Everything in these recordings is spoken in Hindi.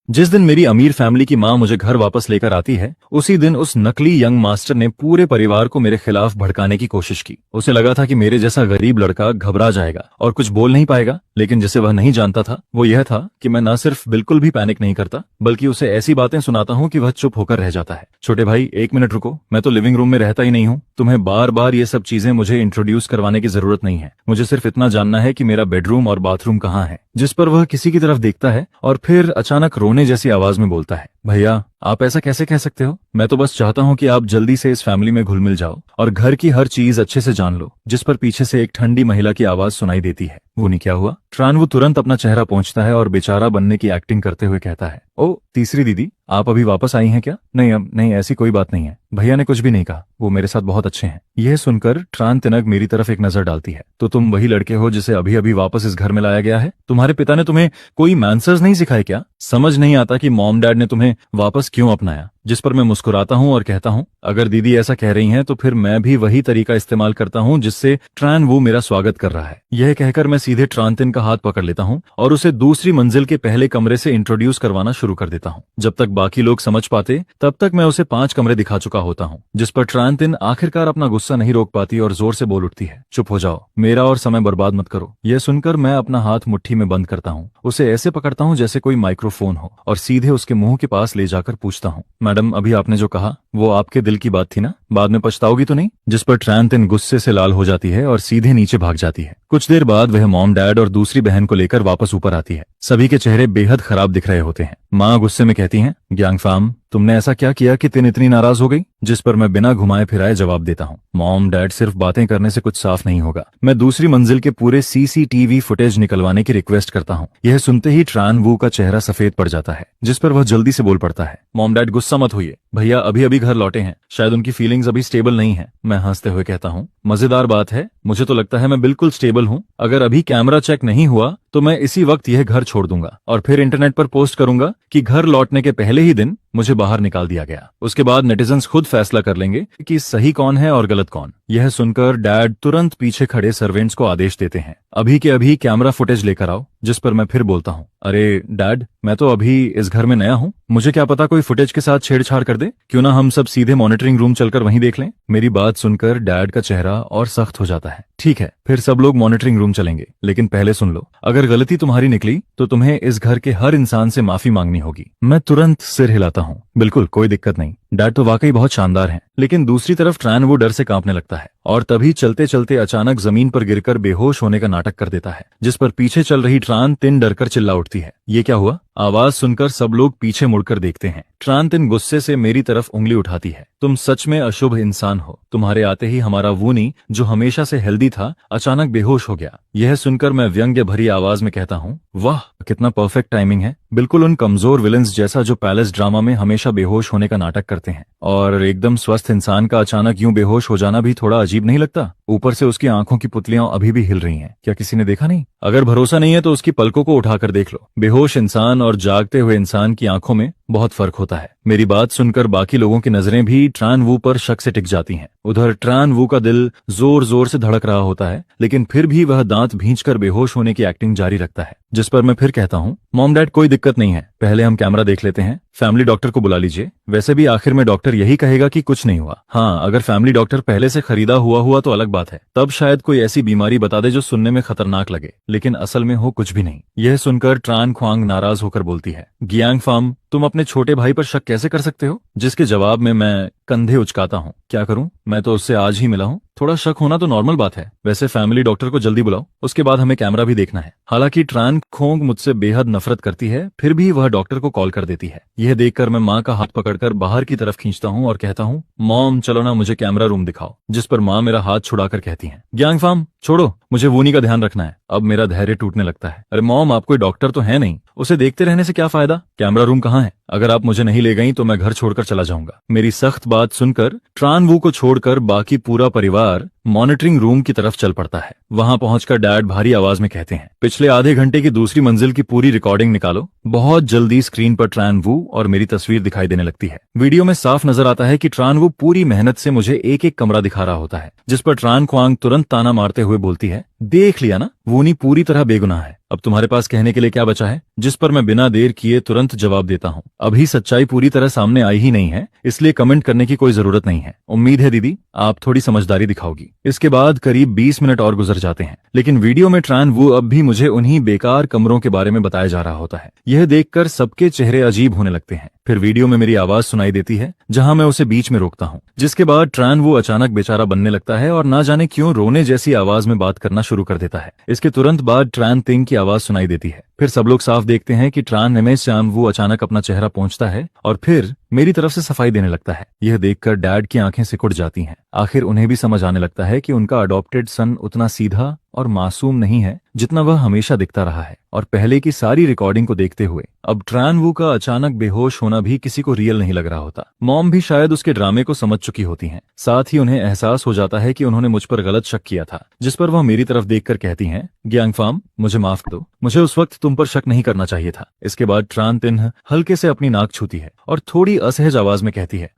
जिस दिन मेरी अमीर फैमिली की माँ मुझे घर वापस लेकर आती है, उसी दिन उस नकली यंग मास्टर ने पूरे परिवार को मेरे खिलाफ भड़काने की कोशिश की। उसे लगा था कि मेरे जैसा गरीब लड़का घबरा जाएगा और कुछ बोल नहीं पाएगा, लेकिन जिसे वह नहीं जानता था वो यह था कि मैं न सिर्फ बिल्कुल भी पैनिक नहीं करता, बल्कि उसे ऐसी बातें सुनाता हूँ कि वह चुप होकर रह जाता है। छोटे भाई, 1 मिनट रुको, मैं तो लिविंग रूम में रहता ही नहीं हूँ। तुम्हें बार बार ये सब चीजें मुझे इंट्रोड्यूस करवाने की जरूरत नहीं है। मुझे सिर्फ इतना जानना है कि मेरा बेडरूम और बाथरूम कहाँ है। जिस पर वह किसी की तरफ देखता है और फिर अचानक रोने जैसी आवाज में बोलता है, भैया आप ऐसा कैसे कह सकते हो? मैं तो बस चाहता हूँ कि आप जल्दी से इस फैमिली में घुल मिल जाओ और घर की हर चीज अच्छे से जान लो। जिस पर पीछे से एक ठंडी महिला की आवाज सुनाई देती है, वो नहीं क्या हुआ? ट्रानवू तुरंत अपना चेहरा पहुंचता है और बेचारा बनने की एक्टिंग करते हुए कहता है, ओ तीसरी दीदी, आप अभी वापस आई हैं क्या? नहीं, अब नहीं, ऐसी कोई बात नहीं है। भैया ने कुछ भी नहीं कहा, वो मेरे साथ बहुत अच्छे हैं। यह सुनकर ट्रान तिनक मेरी तरफ एक नजर डालती है। तो तुम वही लड़के हो जिसे अभी अभी वापस इस घर में लाया गया है? तुम्हारे पिता ने तुम्हें कोई मैनर्स नहीं सिखाए क्या? समझ नहीं आता कि मॉम डैड ने तुम्हें वापस क्यों अपनाया? जिस पर मैं मुस्कुराता हूँ और कहता हूँ, अगर दीदी ऐसा कह रही हैं तो फिर मैं भी वही तरीका इस्तेमाल करता हूँ जिससे ट्रान वो मेरा स्वागत कर रहा है। यह कहकर मैं सीधे ट्रांतिन का हाथ पकड़ लेता हूँ और उसे दूसरी मंजिल के पहले कमरे से इंट्रोड्यूस करवाना शुरू कर देता हूँ। जब तक बाकी लोग समझ पाते तब तक मैं उसे 5 कमरे दिखा चुका होता हूँ। जिस पर ट्रांतिन आखिरकार अपना गुस्सा नहीं रोक पाती और जोर से बोल उठती है, चुप हो जाओ, मेरा और समय बर्बाद मत करो। यह सुनकर मैं अपना हाथ मुट्ठी में बंद करता हूँ, उसे ऐसे पकड़ता हूँ जैसे कोई माइक्रोफोन हो और सीधे उसके मुंह के पास ले जाकर पूछता हूँ, मैडम अभी आपने जो कहा वो आपके दिल की बात थी ना? बाद में पछताओगी तो नहीं? जिस पर ट्रांतिन गुस्से से लाल हो जाती है और सीधे नीचे भाग जाती है। कुछ देर बाद वह मॉम डैड और दूसरी बहन को लेकर वापस ऊपर आती है। सभी के चेहरे बेहद खराब दिख रहे होते हैं। माँ गुस्से में कहती हैं, ग्यांगफाम, तुमने ऐसा क्या किया कि तिन इतनी नाराज हो गई? जिस पर मैं बिना घुमाए फिराए जवाब देता हूँ, मॉम डैड, सिर्फ बातें करने से कुछ साफ नहीं होगा। मैं दूसरी मंजिल के पूरे सीसीटीवी फुटेज निकलवाने की रिक्वेस्ट करता हूँ। यह सुनते ही ट्रान वू का चेहरा सफेद पड़ जाता है, जिस पर वह जल्दी से बोल पड़ता है, मॉम डैड गुस्सा मत होइए, भैया अभी अभी घर लौटे हैं, शायद उनकी फीलिंग्स अभी स्टेबल नहीं है। मैं हंसते हुए कहता हूँ, मजेदार बात है, मुझे तो लगता है मैं बिल्कुल स्टेबल हूँ। अगर अभी कैमरा चेक नहीं हुआ तो मैं इसी वक्त यह घर छोड़ दूंगा और फिर इंटरनेट पर पोस्ट करूंगा कि घर लौटने के पहले ही दिन मुझे बाहर निकाल दिया गया। उसके बाद नेटिजन्स खुद फैसला कर लेंगे कि सही कौन है और गलत कौन। यह सुनकर डैड तुरंत पीछे खड़े सर्वेंट्स को आदेश देते हैं, अभी के अभी कैमरा फुटेज लेकर आओ। जिस पर मैं फिर बोलता हूँ, अरे डैड, मैं तो अभी इस घर में नया हूँ, मुझे क्या पता कोई फुटेज के साथ छेड़छाड़ कर दे। क्यों ना हम सब सीधे मॉनिटरिंग रूम चलकर वहीं देख लें। मेरी बात सुनकर डैड का चेहरा और सख्त हो जाता है। ठीक है, फिर सब लोग मॉनिटरिंग रूम चलेंगे, लेकिन पहले सुन लो, अगर गलती तुम्हारी निकली तो तुम्हें इस घर के हर इंसान से माफी मांगनी होगी। मैं तुरंत सिर हिलाता हूँ, बिल्कुल कोई दिक्कत नहीं। डैड तो वाकई बहुत शानदार हैं। लेकिन दूसरी तरफ ट्रान वो डर से कांपने लगता है और तभी चलते चलते अचानक जमीन पर गिरकर बेहोश होने का नाटक कर देता है। जिस पर पीछे चल रही ट्रान तिन डरकर चिल्ला उठती है, ये क्या हुआ? आवाज सुनकर सब लोग पीछे मुड़कर देखते हैं। ट्रान तिन गुस्से से मेरी तरफ उंगली उठाती है, तुम सच में अशुभ इंसान हो। तुम्हारे आते ही हमारा वूनी, जो हमेशा से हेल्दी था, अचानक बेहोश हो गया। यह सुनकर मैं व्यंग्य भरी आवाज में कहता हूँ, वाह कितना परफेक्ट टाइमिंग है, बिल्कुल उन कमजोर विलन्स जैसा जो पैलेस ड्रामा में हमेशा बेहोश होने का नाटक करते हैं। और एकदम स्वस्थ इंसान का अचानक यूं बेहोश हो जाना भी थोड़ा अजीब नहीं लगता? ऊपर से उसकी आंखों की पुतलियां अभी भी हिल रही हैं। क्या किसी ने देखा नहीं? अगर भरोसा नहीं है तो उसकी पलकों को उठाकर देख लो। बेहोश इंसान और जागते हुए इंसान की आंखों में बहुत फर्क होता है। मेरी बात सुनकर बाकी लोगों की नजरें भी ट्रान वू पर शक से टिक जाती हैं। उधर ट्रान वू का दिल जोर जोर से धड़क रहा होता है, लेकिन फिर भी वह दांत भींचकर बेहोश होने की एक्टिंग जारी रखता है। जिस पर मैं फिर कहता हूँ, मॉम डैड कोई दिक्कत नहीं है, पहले हम कैमरा देख लेते हैं, फैमिली डॉक्टर को बुला लीजिए। वैसे भी आखिर में डॉक्टर यही कहेगा कि कुछ नहीं हुआ। हाँ, अगर फैमिली डॉक्टर पहले से खरीदा हुआ तो अलग बात है, तब शायद कोई ऐसी बीमारी बता दे जो सुनने में खतरनाक लगे, लेकिन असल में हो कुछ भी नहीं। यह सुनकर ट्रान ख्वांग नाराज होकर बोलती है, ग्यांगफाम, तुम अपने छोटे भाई पर शक कैसे कर सकते हो? जिसके जवाब में मैं कंधे उचकाता हूँ, क्या करूँ, मैं तो उससे आज ही मिला हूँ, थोड़ा शक होना तो नॉर्मल बात है। वैसे फैमिली डॉक्टर को जल्दी बुलाओ, उसके बाद हमें कैमरा भी देखना है। हालांकि ट्रान खोंग मुझसे बेहद नफरत करती है, फिर भी वह डॉक्टर को कॉल कर देती है। यह देखकर मैं माँ का हाथ पकड़कर बाहर की तरफ खींचता हूँ और कहता हूँ, मॉम चलो ना, मुझे कैमरा रूम दिखाओ। जिस पर माँ मेरा हाथ छुड़ाकर कहती है, ग्यांगफाम छोड़ो, मुझे वूनी का ध्यान रखना है। अब मेरा धैर्य टूटने लगता है। अरे मॉम, आप कोई डॉक्टर तो है नहीं, उसे देखते रहने से क्या फायदा? कैमरा रूम कहाँ है? अगर आप मुझे नहीं ले गई तो मैं घर छोड़कर चला जाऊंगा। मेरी सख्त बात सुनकर ट्रान वू को छोड़कर बाकी पूरा परिवार मॉनिटरिंग रूम की तरफ चल पड़ता है। वहां पहुंचकर डैड भारी आवाज में कहते हैं, पिछले आधे घंटे की दूसरी मंजिल की पूरी रिकॉर्डिंग निकालो। बहुत जल्दी स्क्रीन पर ट्रान वू और मेरी तस्वीर दिखाई देने लगती है। वीडियो में साफ नजर आता है कि ट्रान वू पूरी मेहनत से मुझे एक एक कमरा दिखा रहा होता है, जिस पर ट्रान क्वांग तुरंत ताना मारते हुए बोलती है, देख लिया ना, वूनी पूरी तरह बेगुनाह है। अब तुम्हारे पास कहने के लिए क्या बचा है? जिस पर मैं बिना देर किए तुरंत जवाब देता हूँ, अभी सच्चाई पूरी तरह सामने आई ही नहीं है, इसलिए कमेंट करने की कोई जरूरत नहीं है। उम्मीद है दीदी आप थोड़ी समझदारी दिखाओगी। इसके बाद करीब 20 मिनट और गुजर जाते हैं, लेकिन वीडियो में ट्रान वू अब भी मुझे उन्हीं बेकार कमरों के बारे में बताया जा रहा होता है। यह देखकर सबके चेहरे अजीब होने लगते हैं। फिर वीडियो में मेरी आवाज सुनाई देती है, जहां मैं उसे बीच में रोकता हूं, जिसके बाद ट्रान वो अचानक बेचारा बनने लगता है और ना जाने क्यों रोने जैसी आवाज में बात करना शुरू कर देता है। इसके तुरंत बाद ट्रान तिंग की आवाज सुनाई देती है। फिर सब लोग साफ देखते हैं कि ट्रान एमएस श्याम वो अचानक अपना चेहरा पहुंचता है और फिर मेरी तरफ से सफाई देने लगता है। यह देखकर डैड की आंखें सिकुड़ जाती हैं। आखिर उन्हें भी समझ आने लगता है कि उनका अडॉप्टेड सन उतना सीधा और मासूम नहीं है जितना वह हमेशा दिखता रहा है। और पहले की सारी रिकॉर्डिंग को देखते हुए अब ट्रान वू का अचानक बेहोश होना भी किसी को रियल नहीं लग रहा होता। मॉम भी शायद उसके ड्रामे को समझ चुकी होती हैं। साथ ही उन्हें एहसास हो जाता है कि उन्होंने मुझ पर गलत शक किया था, जिस पर वह मेरी तरफ देखकर कहती हैं, ग्यांगफाम मुझे माफ कर दो, मुझे उस वक्त तुम पर शक नहीं करना चाहिए था। इसके बाद ट्रान तिन्ह हल्के से अपनी नाक छूती है और थोड़ी असहज आवाज में कहती है,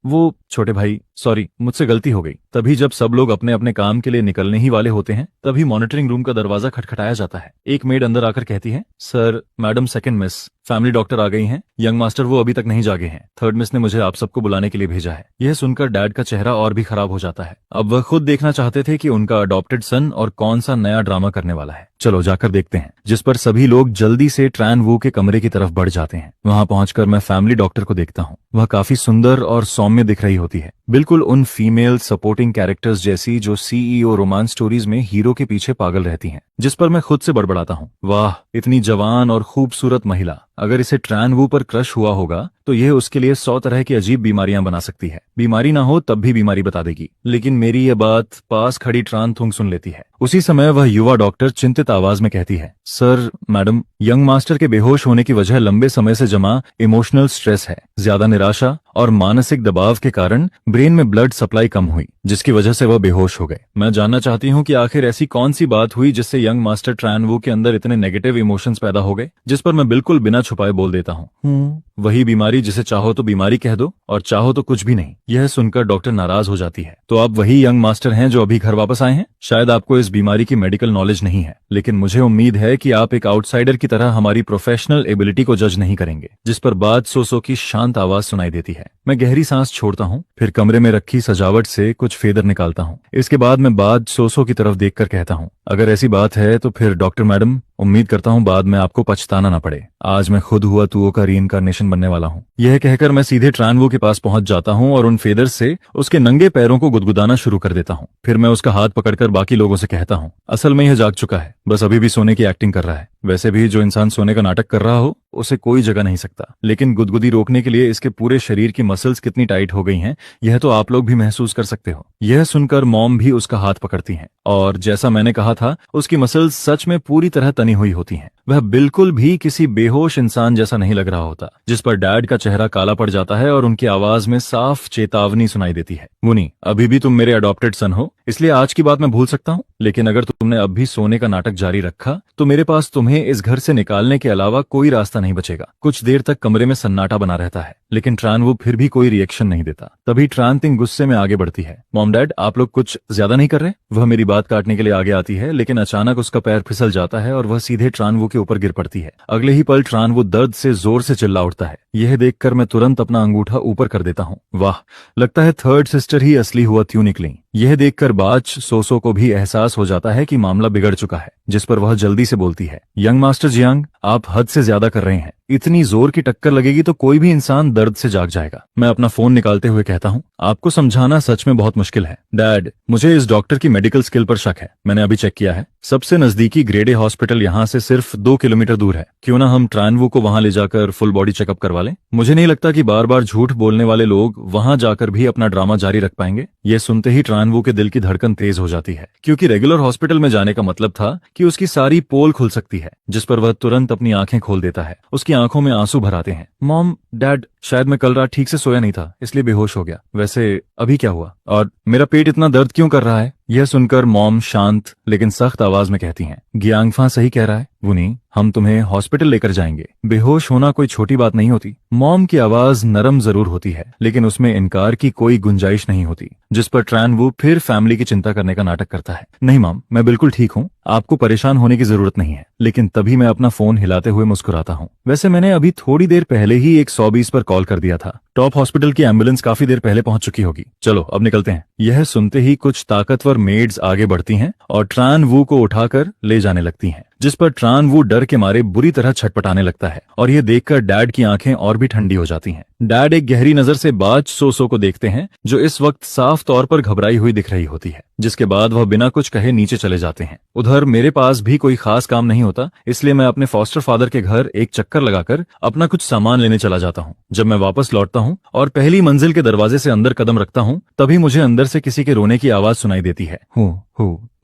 वो छोटे भाई सॉरी, मुझसे गलती हो गई। तभी जब सब लोग अपने अपने काम के लिए निकलने ही वाले होते हैं, तभी मॉनिटरिंग रूम का दरवाजा खटखटाया जाता है। एक मेड अंदर आकर कहती है, sir madam second miss, family doctor आ गई हैं। यंग मास्टर वो अभी तक नहीं जागे हैं। थर्ड मिस ने मुझे आप सबको बुलाने के लिए भेजा है। यह सुनकर डैड का चेहरा और भी खराब हो जाता है। अब वह खुद देखना चाहते थे कि उनका अडॉप्टेड सन और कौन सा नया ड्रामा करने वाला है। चलो जाकर देखते हैं। जिस पर सभी लोग जल्दी से ट्रान वू के कमरे की तरफ बढ़ जाते हैं। वहां पहुंचकर मैं फैमिली डॉक्टर को देखता हूँ। वह काफी सुंदर और सौम्य दिख रही होती है, बिल्कुल उन फीमेल सपोर्टिंग कैरेक्टर्स जैसी जो सीईओ रोमांस स्टोरीज में हीरो के पीछे पागल रहती हैं। जिस पर मैं खुद से बड़बड़ाता हूँ, वाह इतनी जवान और खूबसूरत महिला, अगर इसे ट्रान वू पर क्रश हुआ होगा तो यह उसके लिए 100 तरह की अजीब बीमारियां बना सकती है। बीमारी ना हो तब भी बीमारी बता देगी। लेकिन मेरी यह बात पास खड़ी ट्रान थुंग सुन लेती है। उसी समय वह युवा डॉक्टर चिंतित आवाज में कहती है, सर मैडम, यंग मास्टर के बेहोश होने की वजह लंबे समय से जमा इमोशनल स्ट्रेस है। ज्यादा निराशा और मानसिक दबाव के कारण ब्रेन में ब्लड सप्लाई कम हुई, जिसकी वजह से वह बेहोश हो गए। मैं जानना चाहती हूँ कि आखिर ऐसी कौन सी बात हुई जिससे यंग मास्टर ट्रान वू के अंदर इतने नेगेटिव इमोशंस पैदा हो गए। जिस पर मैं बिल्कुल बिना छुपाए बोल देता हूँ, वही बीमारी जिसे चाहो तो बीमारी कह दो और चाहो तो कुछ भी नहीं। यह सुनकर डॉक्टर नाराज हो जाती है। तो आप वही यंग मास्टर हैं जो अभी घर वापस आए हैं। शायद आपको इस बीमारी की मेडिकल नॉलेज नहीं है, लेकिन मुझे उम्मीद है कि आप एक आउटसाइडर की तरह हमारी प्रोफेशनल एबिलिटी को जज नहीं करेंगे। जिस पर बाद सोसो की शांत आवाज सुनाई देती है। मैं गहरी सांस छोड़ता हूँ, फिर कमरे में रखी सजावट से कुछ फेदर निकालता हूँ। इसके बाद मैं बाद सोसो की तरफ देखकर कहता हूँ, अगर ऐसी बात है तो फिर डॉक्टर मैडम, उम्मीद करता हूँ बाद में आपको पछताना न पड़े। आज मैं खुद हुआ तुओ का रीइंकार्नेशन बनने वाला हूँ। यह कहकर मैं सीधे ट्रान वू के पास पहुंच जाता हूँ और उन फेदर से उसके नंगे पैरों को गुदगुदाना शुरू कर देता हूँ। फिर मैं उसका हाथ पकड़कर बाकी लोगों से कहता हूँ, असल में यह जाग चुका है, बस अभी भी सोने की एक्टिंग कर रहा है। वैसे भी जो इंसान सोने का नाटक कर रहा हो उसे कोई जगह नहीं सकता, लेकिन गुदगुदी रोकने के लिए इसके पूरे शरीर की मसल्स कितनी टाइट हो गई हैं, यह तो आप लोग भी महसूस कर सकते हो। यह सुनकर मॉम भी उसका हाथ पकड़ती हैं और जैसा मैंने कहा था, उसकी मसल्स सच में पूरी तरह तनी हुई होती हैं। वह बिल्कुल भी किसी बेहोश इंसान जैसा नहीं लग रहा होता। जिस पर डैड का चेहरा काला पड़ जाता है और उनकी आवाज में साफ चेतावनी सुनाई देती है, मुनी अभी भी तुम मेरे अडॉप्टेड सन हो, इसलिए आज की बात मैं भूल सकता हूँ, लेकिन अगर तुमने अब भी सोने का नाटक जारी रखा तो मेरे पास तुम्हें इस घर से निकालने के अलावा कोई रास्ता नहीं बचेगा। कुछ देर तक कमरे में सन्नाटा बना रहता है, लेकिन ट्रान वो फिर भी कोई रिएक्शन नहीं देता। तभी ट्रान तिंग गुस्से में आगे बढ़ती है, मॉम डैड आप लोग कुछ ज्यादा नहीं कर रहे? वह मेरी बात काटने के लिए आगे आती है, लेकिन अचानक उसका पैर फिसल जाता है और वह सीधे ट्रान वो के ऊपर गिर पड़ती है। अगले ही पल ट्रान वो दर्द से जोर से चिल्ला उठता है। यह देखकर मैं तुरंत अपना अंगूठा ऊपर कर देता हूँ। वाह, लगता है थर्ड सिस्टर ही असली हुआ त्यों निकली। यह देखकर बाच सोसो को भी एहसास हो जाता है कि मामला बिगड़ चुका है, जिस पर वह जल्दी से बोलती है, यंग मास्टर जियांग, आप हद से ज्यादा कर रहे हैं। इतनी जोर की टक्कर लगेगी तो कोई भी इंसान दर्द से जाग जाएगा। मैं अपना फोन निकालते हुए कहता हूँ, आपको समझाना सच में बहुत मुश्किल है डैड, मुझे इस डॉक्टर की मेडिकल स्किल पर शक है। मैंने अभी चेक किया है, सबसे नजदीकी ग्रेड ए हॉस्पिटल यहाँ से सिर्फ 2 किलोमीटर दूर है। क्यों ना हम ट्रान वू को वहां ले जाकर फुल बॉडी चेकअप करवा लें। लें? मुझे नहीं लगता कि बार बार झूठ बोलने वाले लोग वहां जाकर भी अपना ड्रामा जारी रख पाएंगे। यह सुनते ही ट्रानवू के दिल की धड़कन तेज हो जाती है, क्योंकि रेगुलर हॉस्पिटल में जाने का मतलब था कि उसकी सारी पोल खुल सकती है, जिस पर वह तुरंत अपनी आंखें खोल देता है। उसकी आंखों में आंसू भर आते हैं। मॉम, डैड, शायद मैं कल रात ठीक से सोया नहीं था, इसलिए बेहोश हो गया। वैसे अभी क्या हुआ? और मेरा पेट इतना दर्द क्यों कर रहा है? यह सुनकर मॉम शांत लेकिन सख्त आवाज में कहती हैं, गियांगफा सही कह रहा है वुनी, हम तुम्हें हॉस्पिटल लेकर जाएंगे। बेहोश होना कोई छोटी बात नहीं होती। मॉम की आवाज नरम जरूर होती है, लेकिन उसमें इनकार की कोई गुंजाइश नहीं होती, जिस पर ट्रानवू फिर फैमिली की चिंता करने का नाटक करता है। नहीं मॉम, मैं बिल्कुल ठीक हूँ, आपको परेशान होने की जरूरत नहीं है। लेकिन तभी मैं अपना फोन हिलाते हुए मुस्कुराता हूँ। वैसे मैंने अभी थोड़ी देर पहले ही एक 120 पर कॉल कर दिया था। टॉप हॉस्पिटल की एम्बुलेंस काफी देर पहले पहुंच चुकी होगी। चलो अब निकलते हैं। यह सुनते ही कुछ ताकतवर मेड्स आगे बढ़ती हैं और ट्रानवू को उठाकर ले जाने लगती हैं, जिस पर ट्रानवू डर के मारे बुरी तरह छटपटाने लगता है। और यह देखकर डैड की आंखें और भी ठंडी हो जाती हैं। डैड एक गहरी नजर से बाज सोसो को देखते हैं, जो इस वक्त साफ तौर पर घबराई हुई दिख रही होती है, जिसके बाद वह बिना कुछ कहे नीचे चले जाते हैं। उधर मेरे पास भी कोई खास काम नहीं होता, इसलिए मैं अपने फॉस्टर फादर के घर एक चक्कर लगाकर अपना कुछ सामान लेने चला जाता हूँ। जब मैं वापस लौटता हूँ और पहली मंजिल के दरवाजे से अंदर कदम रखता हूँ, तभी मुझे अंदर से किसी के रोने की आवाज सुनाई देती है।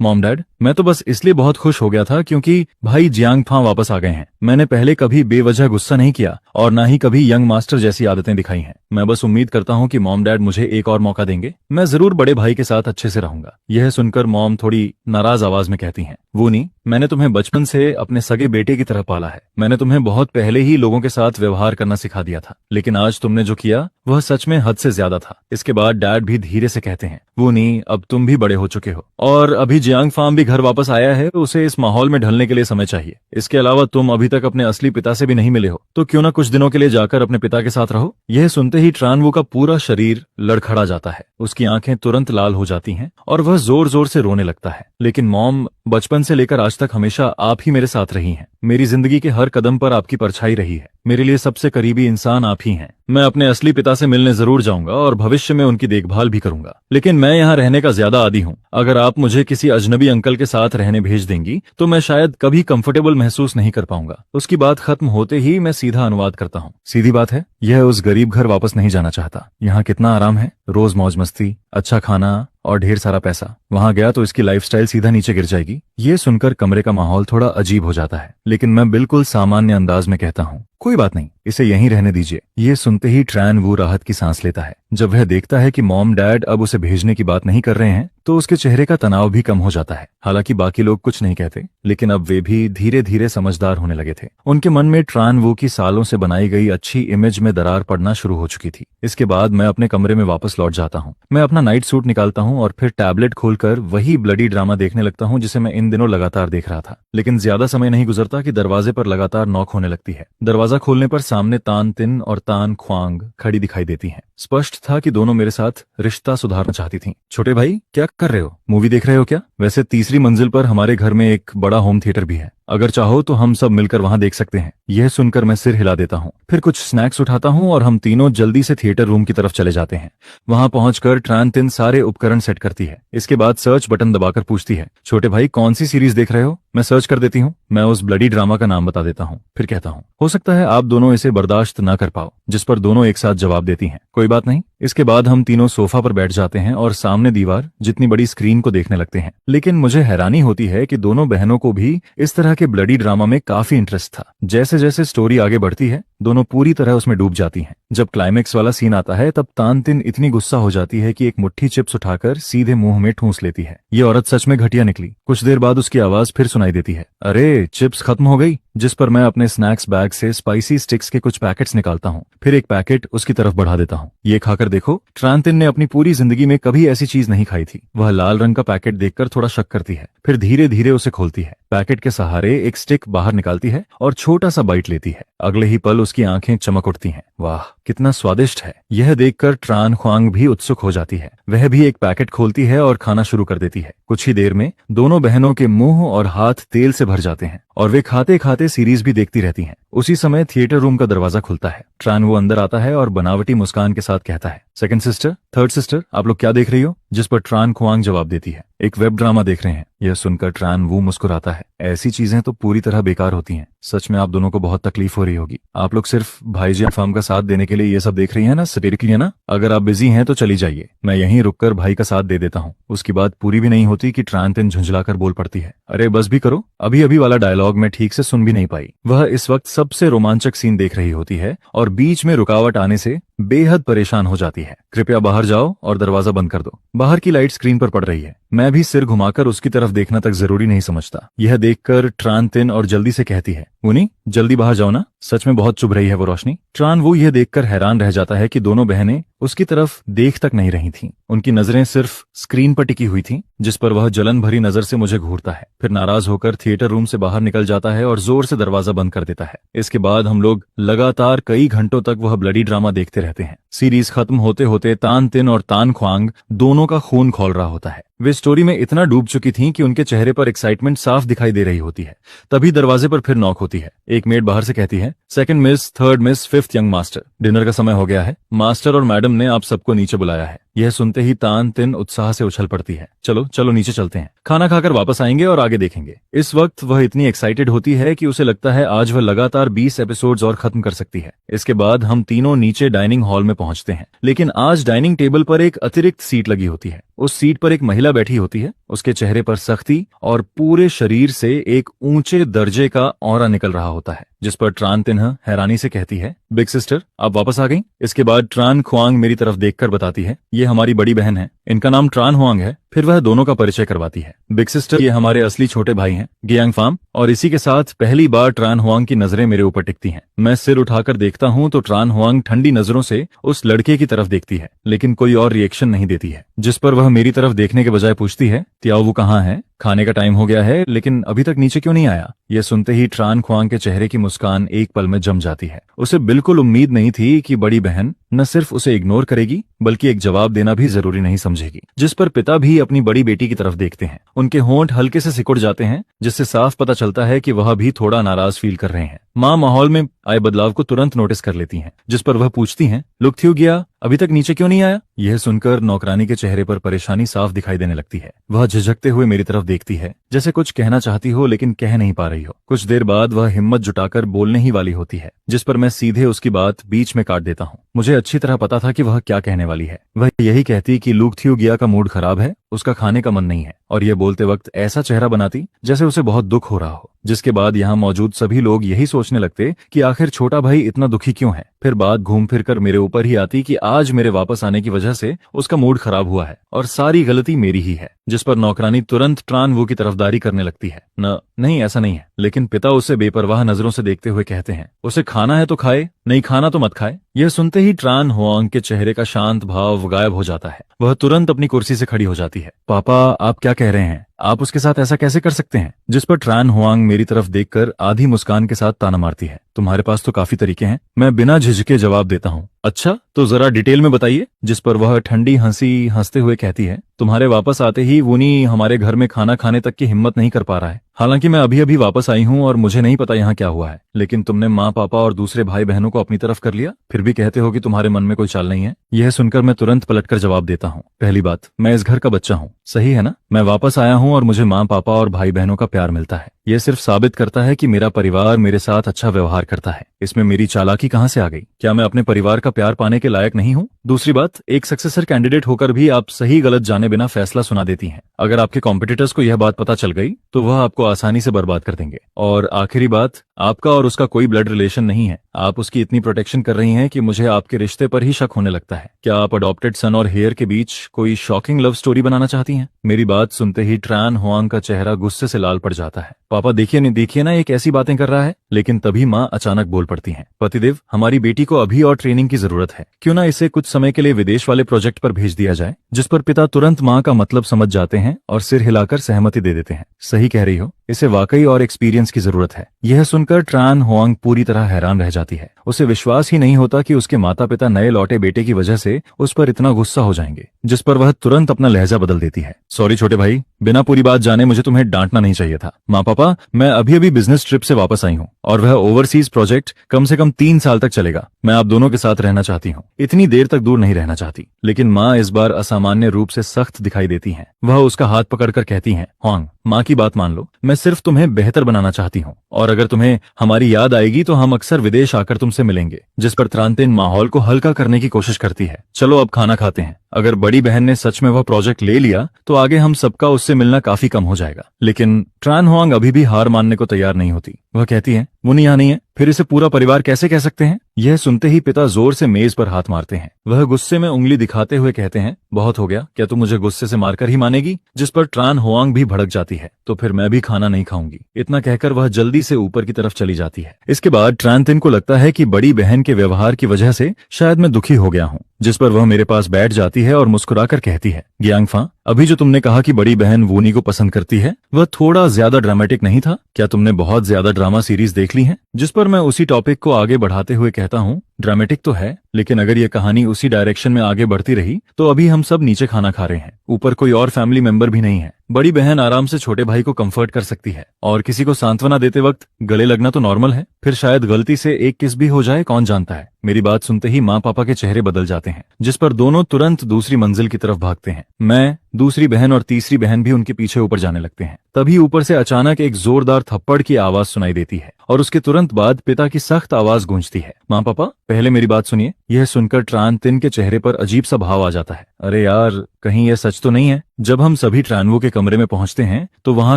मॉम, डैड, मैं तो बस इसलिए बहुत खुश हो गया था क्योंकि भाई जियांगफा वापस आ गए हैं। मैंने पहले कभी बेवजह गुस्सा नहीं किया और ना ही कभी यंग मास्टर जैसी आदतें दिखाई हैं। मैं बस उम्मीद करता हूँ कि मॉम डैड मुझे एक और मौका देंगे। मैं जरूर बड़े भाई के साथ अच्छे से रहूंगा। यह सुनकर मॉम थोड़ी नाराज आवाज में कहती हैं, वूनी, मैंने तुम्हें बचपन से अपने सगे बेटे की तरह पाला है। मैंने तुम्हें बहुत पहले ही लोगों के साथ व्यवहार करना सिखा दिया था, लेकिन आज तुमने जो किया वह सच में हद से ज्यादा था। इसके बाद डैड भी धीरे से कहते हैं, वूनी, अब तुम भी बड़े हो चुके हो और अभी जियांगफा भी घर वापस आया है, उसे इस माहौल में ढलने के लिए समय चाहिए। इसके अलावा तुम अभी तक अपने असली पिता से भी नहीं मिले हो, तो क्यों ना कुछ दिनों के लिए जाकर अपने पिता के साथ रहो। यह सुनते ही ट्रानवू का पूरा शरीर लड़खड़ा जाता है। उसकी आंखें तुरंत लाल हो जाती हैं और वह जोर जोर से रोने लगता है। लेकिन मॉम, बचपन से लेकर आज तक हमेशा आप ही मेरे साथ रही हैं। मेरी जिंदगी के हर कदम पर आपकी परछाई रही है। मेरे लिए सबसे करीबी इंसान आप ही हैं। मैं अपने असली पिता से मिलने जरूर जाऊंगा और भविष्य में उनकी देखभाल भी करूंगा, लेकिन मैं यहाँ रहने का ज्यादा आदी हूँ। अगर आप मुझे किसी अजनबी अंकल के साथ रहने भेज देंगी तो मैं शायद कभी कंफर्टेबल महसूस नहीं कर पाऊंगा। उसकी बात खत्म होते ही मैं सीधा अनुवाद करता हूँ। सीधी बात है, यह उस गरीब घर वापस नहीं जाना चाहता। यहाँ कितना आराम है, रोज मौज मस्ती, अच्छा खाना और ढेर सारा पैसा। वहां गया तो इसकी लाइफस्टाइल सीधा नीचे गिर जाएगी। ये सुनकर कमरे का माहौल थोड़ा अजीब हो जाता है, लेकिन मैं बिल्कुल सामान्य अंदाज में कहता हूँ, कोई बात नहीं, इसे यहीं रहने दीजिए। ये सुनते ही ट्रानवू राहत की सांस लेता है। जब वह देखता है कि मॉम डैड अब उसे भेजने की बात नहीं कर रहे हैं, तो उसके चेहरे का तनाव भी कम हो जाता है। हालांकि बाकी लोग कुछ नहीं कहते, लेकिन अब वे भी धीरे धीरे समझदार होने लगे थे। उनके मन में ट्रानवू की सालों से बनाई गई अच्छी इमेज में दरार पड़ना शुरू हो चुकी थी। इसके बाद मैं अपने कमरे में वापस लौट जाता हूँ। मैं अपना नाइट सूट निकालता हूँ और फिर टैबलेट खोलकर वही ब्लडी ड्रामा देखने लगता हूँ जिसे मैं इन दिनों लगातार देख रहा था। लेकिन ज्यादा समय नहीं गुजरता कि दरवाजे पर लगातार नॉक होने लगती है। दरवाजा खोलने पर सामने तान तिन और तान ख्वांग खड़ी दिखाई देती हैं। स्पष्ट था कि दोनों मेरे साथ रिश्ता सुधारना चाहती थीं। छोटे भाई, क्या कर रहे हो? मूवी देख रहे हो क्या? वैसे तीसरी मंजिल पर हमारे घर में एक बड़ा होम थिएटर भी है, अगर चाहो तो हम सब मिलकर वहां देख सकते हैं। यह सुनकर मैं सिर हिला देता हूँ। फिर कुछ स्नैक्स उठाता हूँ और हम तीनों जल्दी से थिएटर रूम की तरफ चले जाते हैं। वहां पहुंचकर ट्रान तिन सारे उपकरण सेट करती है। इसके बाद सर्च बटन दबाकर पूछती है, छोटे भाई कौन सी सीरीज देख रहे हो? मैं सर्च कर देती हूँ। मैं उस ब्लडी ड्रामा का नाम बता देता हूँ। फिर कहता हूँ, हो सकता है आप दोनों इसे बर्दाश्त ना कर पाओ, जिस पर दोनों एक साथ जवाब देती हैं, कोई बात नहीं। इसके बाद हम तीनों सोफा पर बैठ जाते हैं और सामने दीवार जितनी बड़ी स्क्रीन को देखने लगते हैं। लेकिन मुझे हैरानी होती है कि दोनों बहनों को भी इस तरह के ब्लडी ड्रामा में काफी इंटरेस्ट था। जैसे जैसे स्टोरी आगे बढ़ती है, दोनों पूरी तरह उसमें डूब जाती हैं। जब क्लाइमेक्स वाला सीन आता है, तब तानतिन इतनी गुस्सा हो जाती है कि एक मुट्ठी चिप्स उठाकर सीधे मुंह में ठूंस लेती है। ये औरत सच में घटिया निकली। कुछ देर बाद उसकी आवाज फिर सुनाई देती है, अरे चिप्स खत्म हो गई। जिस पर मैं अपने स्नैक्स बैग से स्पाइसी स्टिक्स के कुछ पैकेट्स निकालता हूँ। फिर एक पैकेट उसकी तरफ बढ़ा देता हूँ। ये खाकर देखो। ट्रांतिन ने अपनी पूरी जिंदगी में कभी ऐसी चीज नहीं खाई थी। वह लाल रंग का पैकेट देखकर थोड़ा शक करती है, फिर धीरे धीरे उसे खोलती है। पैकेट के सहारे एक स्टिक बाहर निकालती है और छोटा सा बाइट लेती है। अगले ही पल उसकी आंखें चमक उठती हैं। वाह, कितना स्वादिष्ट है। यह देखकर ट्रान ख्वांग भी उत्सुक हो जाती है। वह भी एक पैकेट खोलती है और खाना शुरू कर देती है। कुछ ही देर में दोनों बहनों के मुंह और हाथ तेल से भर जाते हैं और वे खाते खाते सीरीज भी देखती रहती हैं। उसी समय थिएटर रूम का दरवाजा खुलता है। ट्रान वो अंदर आता है और बनावटी मुस्कान के साथ कहता है, सेकंड सिस्टर, थर्ड सिस्टर, आप लोग क्या देख रही हो? जिस पर ट्रान खुआंग जवाब देती है, एक वेब ड्रामा देख रहे हैं। यह सुनकर ट्रान वू मुस्कुराता है, ऐसी चीजें तो पूरी तरह बेकार होती हैं। सच में आप दोनों को बहुत तकलीफ हो रही होगी। आप लोग सिर्फ भाईजी फर्म का साथ देने के लिए ये सब देख रही हैं ना, सटेरिकली है ना। अगर आप बिजी हैं तो चली जाइए, मैं यहीं रुककर भाई का साथ दे देता हूँ। उसकी बात पूरी भी नहीं होती कि ट्रान तिन झुंझलाकर बोल पड़ती है, अरे बस भी करो, अभी अभी वाला डायलॉग मैं ठीक से सुन भी नहीं पाई। वह इस वक्त सबसे रोमांचक सीन देख रही होती है और बीच में रुकावट आने से बेहद परेशान हो जाती है। कृपया बाहर जाओ और दरवाजा बंद कर दो। बाहर की लाइट स्क्रीन पर पड़ रही है। मैं भी सिर घुमाकर उसकी तरफ देखना तक जरूरी नहीं समझता। यह देखकर ट्रान तिन और जल्दी से कहती है, उनी जल्दी बाहर जाओ ना, सच में बहुत चुभ रही है वो रोशनी। ट्रान वो यह देखकर हैरान रह जाता है कि दोनों बहनें उसकी तरफ देख तक नहीं रही थीं। उनकी नजरें सिर्फ स्क्रीन पर टिकी हुई थीं, जिस पर वह जलन भरी नजर से मुझे घूरता है, फिर नाराज होकर थिएटर रूम से बाहर निकल जाता है और जोर से दरवाजा बंद कर देता है। इसके बाद हम लोग लगातार कई घंटों तक वह ब्लडी ड्रामा देखते रहते हैं। सीरीज खत्म होते होते तान तिन और तान ख्वांग दोनों का खून खौल रहा होता है। वे स्टोरी में इतना डूब चुकी थीं कि उनके चेहरे पर एक्साइटमेंट साफ दिखाई दे रही होती है। तभी दरवाजे पर फिर नॉक होती है। एक मेड बाहर से कहती है, second miss, third miss, fifth young master, dinner का समय हो गया है। मास्टर और मैडम ने आप सबको नीचे बुलाया है। यह सुनते ही तान तिन उत्साह से उछल पड़ती है, चलो चलो नीचे चलते हैं, खाना खाकर वापस आएंगे और आगे देखेंगे। इस वक्त वह इतनी एक्साइटेड होती है कि उसे लगता है आज वह लगातार 20 एपिसोड्स और खत्म कर सकती है। इसके बाद हम तीनों नीचे डाइनिंग हॉल में पहुंचते हैं, लेकिन आज डाइनिंग टेबल पर एक अतिरिक्त सीट लगी होती है। उस सीट पर एक महिला बैठी होती है। उसके चेहरे पर सख्ती और पूरे शरीर से एक ऊंचे दर्जे का ऑरा निकल रहा होता है, जिस पर ट्रान तिन्ह हैरानी से कहती है, बिग सिस्टर आप वापस आ गई। इसके बाद ट्रान खुआंग मेरी तरफ देखकर बताती है, ये हमारी बड़ी बहन है, इनका नाम ट्रान हुआंग है। फिर वह दोनों का परिचय करवाती है। बिग सिस्टर ये हमारे असली छोटे भाई हैं, गियांग फार्म। और इसी के साथ पहली बार ट्रान हुआंग की नजरें मेरे ऊपर टिकती हैं। मैं सिर उठाकर देखता हूं तो ट्रान हुआंग ठंडी नजरों से उस लड़के की तरफ देखती है, लेकिन कोई और रिएक्शन नहीं देती है। जिस पर वह मेरी तरफ देखने के बजाय पूछती है, त्याओ वो कहाँ है? खाने का टाइम हो गया है, लेकिन अभी तक नीचे क्यों नहीं आया? यह सुनते ही ट्रान खुआंग के चेहरे की मुस्कान एक पल में जम जाती है। उसे बिल्कुल उम्मीद नहीं थी कि बड़ी बहन न सिर्फ उसे इग्नोर करेगी, बल्कि एक जवाब देना भी जरूरी नहीं समझेगी। जिस पर पिता भी अपनी बड़ी बेटी की तरफ देखते हैं। उनके होंठ हल्के से सिकुड़ जाते हैं, जिससे साफ पता चलता है कि वह भी थोड़ा नाराज फील कर रहे हैं। माँ माहौल में आए बदलाव को तुरंत नोटिस कर लेती हैं, जिस पर वह पूछती हैं, लुक थ्यू गया, अभी तक नीचे क्यों नहीं आया? यह सुनकर नौकरानी के चेहरे पर परेशानी साफ दिखाई देने लगती है। वह झिझकते हुए मेरी तरफ देखती है, जैसे कुछ कहना चाहती हो लेकिन कह नहीं पा रही हो। कुछ देर बाद वह हिम्मत जुटाकर बोलने ही वाली होती है, जिस पर मैं सीधे उसकी बात बीच में काट देता हूँ। मुझे अच्छी तरह पता था कि वह क्या कहने वाली है। वह यही कहती कि लुक थ्यू गया का मूड खराब है, उसका खाने का मन नहीं है, और यह बोलते वक्त ऐसा चेहरा बनाती जैसे उसे बहुत दुख हो रहा हो। जिसके बाद यहाँ मौजूद सभी लोग यही सोचने लगते कि आखिर छोटा भाई इतना दुखी क्यों है। फिर बात घूम फिर कर मेरे ऊपर ही आती कि आज मेरे वापस आने की वजह से उसका मूड खराब हुआ है और सारी गलती मेरी ही है। जिस पर नौकरानी तुरंत ट्रान वो की तरफदारी करने लगती है। नहीं ऐसा नहीं है। लेकिन पिता उसे बेपरवाह नजरों से देखते हुए कहते हैं, उसे खाना है तो खाए, नहीं खाना तो मत खाए। यह सुनते ही ट्रान हुआंग के चेहरे का शांत भाव गायब हो जाता है। वह तुरंत अपनी कुर्सी से खड़ी हो जाती है। पापा आप क्या कह रहे हैं? आप उसके साथ ऐसा कैसे कर सकते हैं? जिस पर ट्रान हुआंग मेरी तरफ देखकर आधी मुस्कान के साथ ताना मारती है, तुम्हारे पास तो काफी तरीके हैं। मैं बिना झिझके जवाब देता हूँ, अच्छा तो जरा डिटेल में बताइए। जिस पर वह ठंडी हंसी हंसते हुए कहती है, तुम्हारे वापस आते ही वुनी हमारे घर में खाना खाने तक की हिम्मत नहीं कर पा रहा है। हालांकि मैं अभी अभी वापस आई हूँ और मुझे नहीं पता यहाँ क्या हुआ है, लेकिन तुमने माँ पापा और दूसरे भाई बहनों को अपनी तरफ कर लिया, फिर भी कहते हो कि तुम्हारे मन में कोई चाल नहीं है। यह सुनकर मैं तुरंत पलटकर जवाब देता हूँ, पहली बात मैं इस घर का बच्चा हूँ, सही है ना? मैं वापस आया हूँ और मुझे माँ पापा और भाई बहनों का प्यार मिलता है। यह सिर्फ साबित करता है कि मेरा परिवार मेरे साथ अच्छा व्यवहार करता है। इसमें मेरी चालाकी कहाँ से आ गई? क्या मैं अपने परिवार का प्यार पाने के लायक नहीं हूँ? दूसरी बात, एक सक्सेसर कैंडिडेट होकर भी आप सही गलत जाने बिना फैसला सुना देती हैं। अगर आपके कॉम्पिटिटर्स को यह बात पता चल गई तो वह आपको आसानी से बर्बाद कर देंगे। और आखिरी बात, आपका और उसका कोई ब्लड रिलेशन नहीं है। आप उसकी इतनी प्रोटेक्शन कर रही हैं कि मुझे आपके रिश्ते पर ही शक होने लगता है। क्या आप अडॉप्टेड सन और हेयर के बीच कोई शॉकिंग लव स्टोरी बनाना चाहती हैं? मेरी बात सुनते ही ट्रान हुआंग का चेहरा गुस्से से लाल पड़ जाता है। पापा देखिए ना एक ऐसी बातें कर रहा है। लेकिन तभी माँ अचानक बोल पड़ती हैं, पतिदेव हमारी बेटी को अभी और ट्रेनिंग की जरूरत है, क्यों ना इसे कुछ समय के लिए विदेश वाले प्रोजेक्ट पर भेज दिया जाए। जिस पर पिता तुरंत माँ का मतलब समझ जाते हैं और सिर हिलाकर सहमति दे देते हैं। सही कह रही हो, इसे वाकई और एक्सपीरियंस की जरूरत है। यह सुनकर ट्रान हुआंग पूरी तरह हैरान रह जाती है। उसे विश्वास ही नहीं होता कि उसके माता पिता नए लौटे बेटे की वजह से उस पर इतना गुस्सा हो जाएंगे। जिस पर वह तुरंत अपना लहजा बदल देती है, सॉरी छोटे भाई, बिना पूरी बात जाने मुझे तुम्हें डांटना नहीं चाहिए था। माँ पापा मैं अभी अभी बिजनेस ट्रिप से वापस आई हूँ और वह ओवरसीज प्रोजेक्ट कम से कम 3 साल तक चलेगा। मैं आप दोनों के साथ रहना चाहती हूँ। इतनी देर तक दूर नहीं रहना चाहती, लेकिन माँ इस बार असामान्य रूप से सख्त दिखाई देती हैं। वह उसका हाथ पकड़कर कहती हैं, हुआंग, माँ की बात मान लो, मैं सिर्फ तुम्हें बेहतर बनाना चाहती हूँ, और अगर तुम्हें हमारी याद आएगी तो हम अक्सर विदेश आकर तुमसे मिलेंगे। जिस पर त्रानतिन माहौल को हल्का करने की कोशिश करती है। चलो अब खाना खाते हैं। अगर बड़ी बहन ने सच में वह प्रोजेक्ट ले लिया तो आगे हम सबका उससे मिलना काफी कम हो जाएगा। लेकिन ट्रान हुआंग अभी भी हार मानने को तैयार नहीं होती। वह कहती है, वो यहाँ नहीं है, फिर इसे पूरा परिवार कैसे कह सकते हैं? यह सुनते ही पिता जोर से मेज पर हाथ मारते हैं। वह गुस्से में उंगली दिखाते हुए कहते हैं, बहुत हो गया, क्या तू मुझे गुस्से से मारकर ही मानेगी? जिस पर ट्रान हुआंग भी भड़क जाती है, तो फिर मैं भी खाना नहीं खाऊंगी। इतना कहकर वह जल्दी से ऊपर की तरफ चली जाती है। इसके बाद ट्रांतिन को लगता है कि बड़ी बहन के व्यवहार की वजह से शायद मैं दुखी हो गया हूँ। जिस पर वह मेरे पास बैठ जाती है और मुस्कुराकर कहती है, ग्यांगफा, अभी जो तुमने कहा कि बड़ी बहन वूनी को पसंद करती है, वह थोड़ा ज्यादा ड्रामेटिक नहीं था? क्या तुमने बहुत ज्यादा ड्रामा सीरीज देख ली है? जिस पर मैं उसी टॉपिक को आगे बढ़ाते हुए कहता हूँ, ड्रामेटिक तो है, लेकिन अगर ये कहानी उसी डायरेक्शन में आगे बढ़ती रही तो अभी हम सब नीचे खाना खा रहे हैं, ऊपर कोई और फैमिली मेंबर भी नहीं है। बड़ी बहन आराम से छोटे भाई को कंफर्ट कर सकती है, और किसी को सांत्वना देते वक्त गले लगना तो नॉर्मल है, फिर शायद गलती से एक किस भी हो जाए, कौन जानता है। मेरी बात सुनते ही माँ पापा के चेहरे बदल जाते हैं, जिस पर दोनों तुरंत दूसरी मंजिल की तरफ भागते हैं। मैं, दूसरी बहन और तीसरी बहन भी उनके पीछे ऊपर जाने लगते हैं। तभी ऊपर से अचानक एक जोरदार थप्पड़ की आवाज सुनाई देती है, और उसके तुरंत बाद पिता की सख्त आवाज गूंजती है, माँ पापा, पहले मेरी बात सुनिए। यह सुनकर ट्रांतिन के चेहरे पर अजीब सा भाव आ जाता है। अरे यार, कहीं यह सच तो नहीं है? जब हम सभी ट्रानवू के कमरे में पहुंचते हैं तो वहां